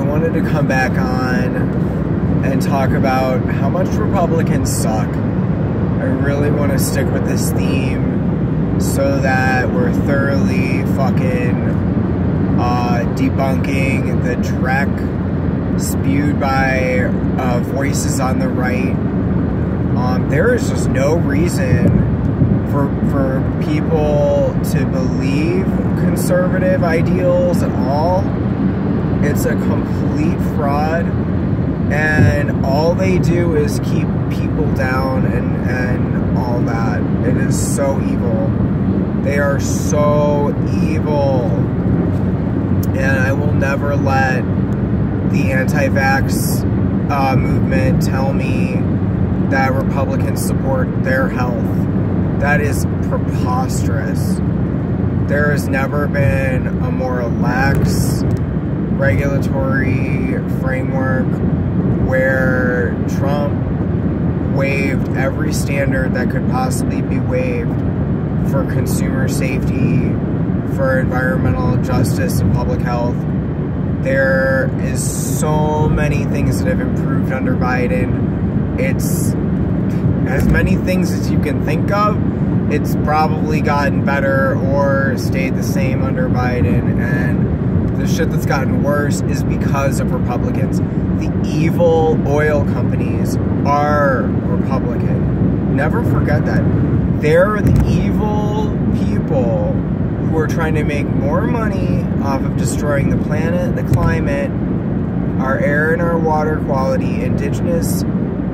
wanted to come back on and talk about how much Republicans suck. I really want to stick with this theme so that we're thoroughly fucking debunking the dreck spewed by voices on the right. There is just no reason for people to believe conservative ideals at all. It's a complete fraud, and all they do is keep people down and all that. It is so evil. They are so evil, and I will never let the anti-vax movement tell me that Republicans support their health. That is preposterous. There has never been a more lax regulatory framework where Trump waived every standard that could possibly be waived for consumer safety, for environmental justice and public health. There is so many things that have improved under Biden. It's as many things as you can think of. It's probably gotten better or stayed the same under Biden, and the shit that's gotten worse is because of Republicans. The evil oil companies are Republican. Never forget that. They're the evil people who are trying to make more money off of destroying the planet, the climate, our air and our water quality, indigenous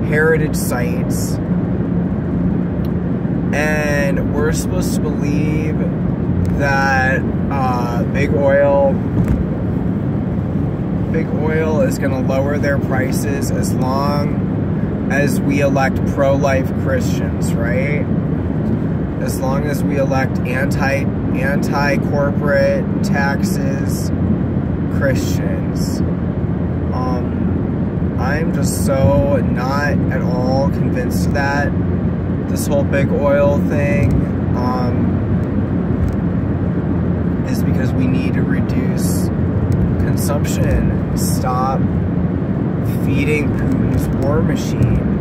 heritage sites. And we're supposed to believe that big oil is going to lower their prices as long as we elect pro-life Christians, right? As long as we elect anti-corporate taxes Christians. I'm just so not at all convinced of that. This whole big oil thing is because we need to reduce consumption, stop feeding Putin's war machine.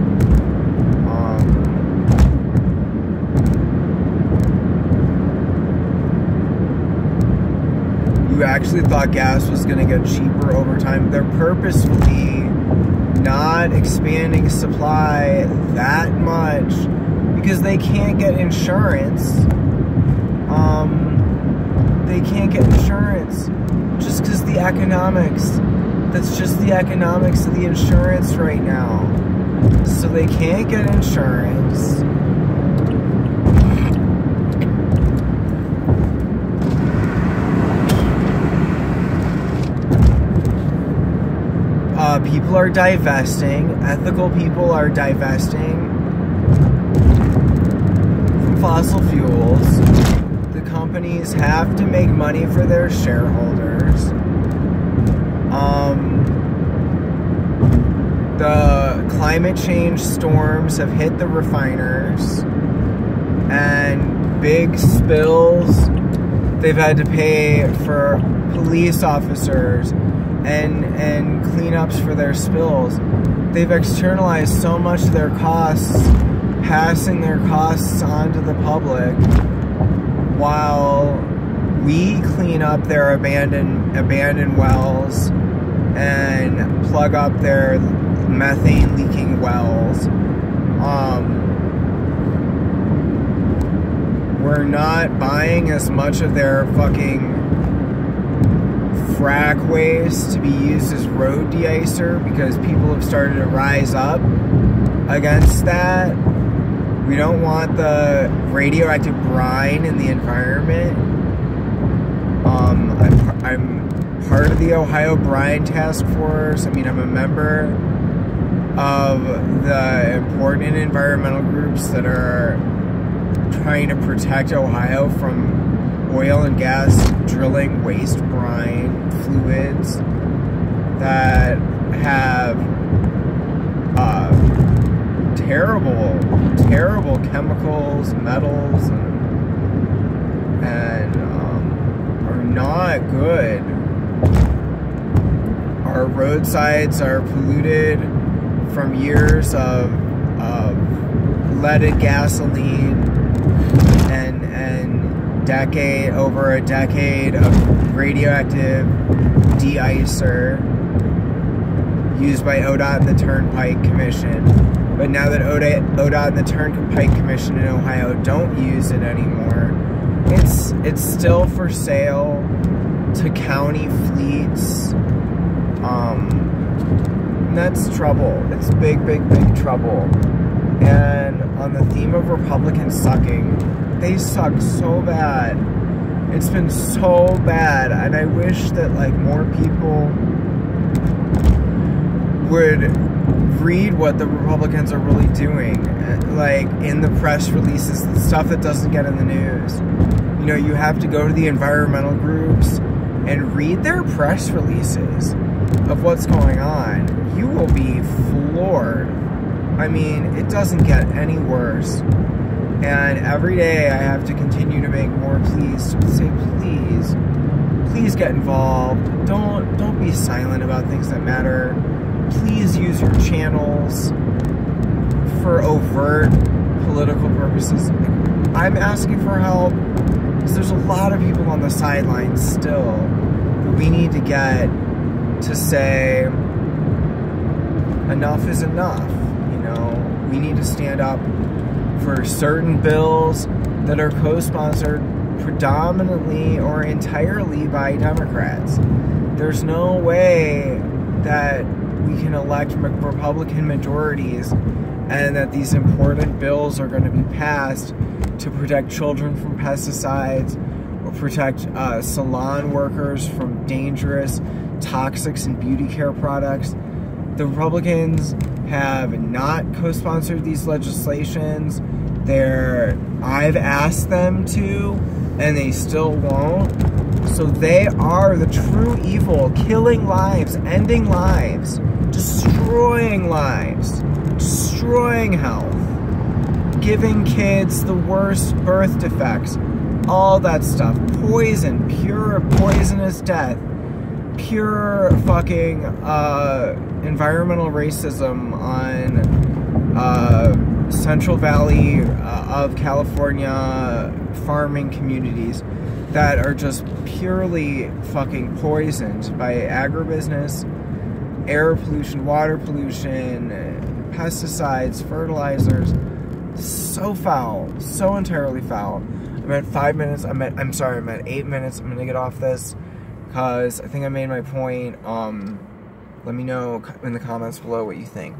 You actually thought gas was going to get cheaper over time. They're purposefully not expanding supply that much because they can't get insurance. They can't get insurance just because the economics. That's just the economics of the insurance right now. So they can't get insurance. People are divesting. Ethical people are divesting from fossil fuels. The companies have to make money for their shareholders. The climate change storms have hit the refiners, and big spills. They've had to pay for police officers and cleanups for their spills. They've externalized so much of their costs, passing their costs on to the public, while we clean up their abandoned wells and plug up their methane leaking wells. We're not buying as much of their fucking frack waste to be used as road de-icer because people have started to rise up against that. We don't want the radioactive brine in the environment. I'm part of the Ohio Brine Task Force. I mean, I'm a member of the important environmental groups that are trying to protect Ohio from oil and gas drilling waste brine fluids that have terrible chemicals, metals, and are not good. Our roadsides are polluted from years of leaded gasoline and over a decade of radioactive de-icer used by ODOT and the Turnpike Commission. But now that ODOT and the Turnpike Commission in Ohio don't use it anymore, it's still for sale to county fleets. And that's trouble. It's big trouble. And on the theme of Republicans sucking, they suck so bad. It's been so bad, and I wish that like more people would read what the Republicans are really doing, like in the press releases, the stuff that doesn't get in the news. You know, you have to go to the environmental groups and read their press releases of what's going on. You will be floored. I mean, it doesn't get any worse. And every day I have to continue to make more pleas to say, please get involved. Don't be silent about things that matter. Please use your channels for overt political purposes. I'm asking for help because there's a lot of people on the sidelines still that we need to get to say enough is enough. You know, we need to stand up for certain bills that are co-sponsored predominantly or entirely by Democrats. There's no way that we can elect Republican majorities and that these important bills are going to be passed to protect children from pesticides or protect salon workers from dangerous toxics and beauty care products. The Republicans have not co-sponsored these legislations. I've asked them to, and they still won't. So they are the true evil, killing lives, ending lives, destroying lives, destroying health, giving kids the worst birth defects, all that stuff. Poison, pure poisonous death, pure fucking environmental racism on Central Valley of California farming communities that are just purely fucking poisoned by agribusiness, air pollution, water pollution, pesticides, fertilizers. So foul, so entirely foul. I'm at 5 minutes. I'm at 8 minutes. I'm gonna get off this because I think I made my point. Let me know in the comments below what you think.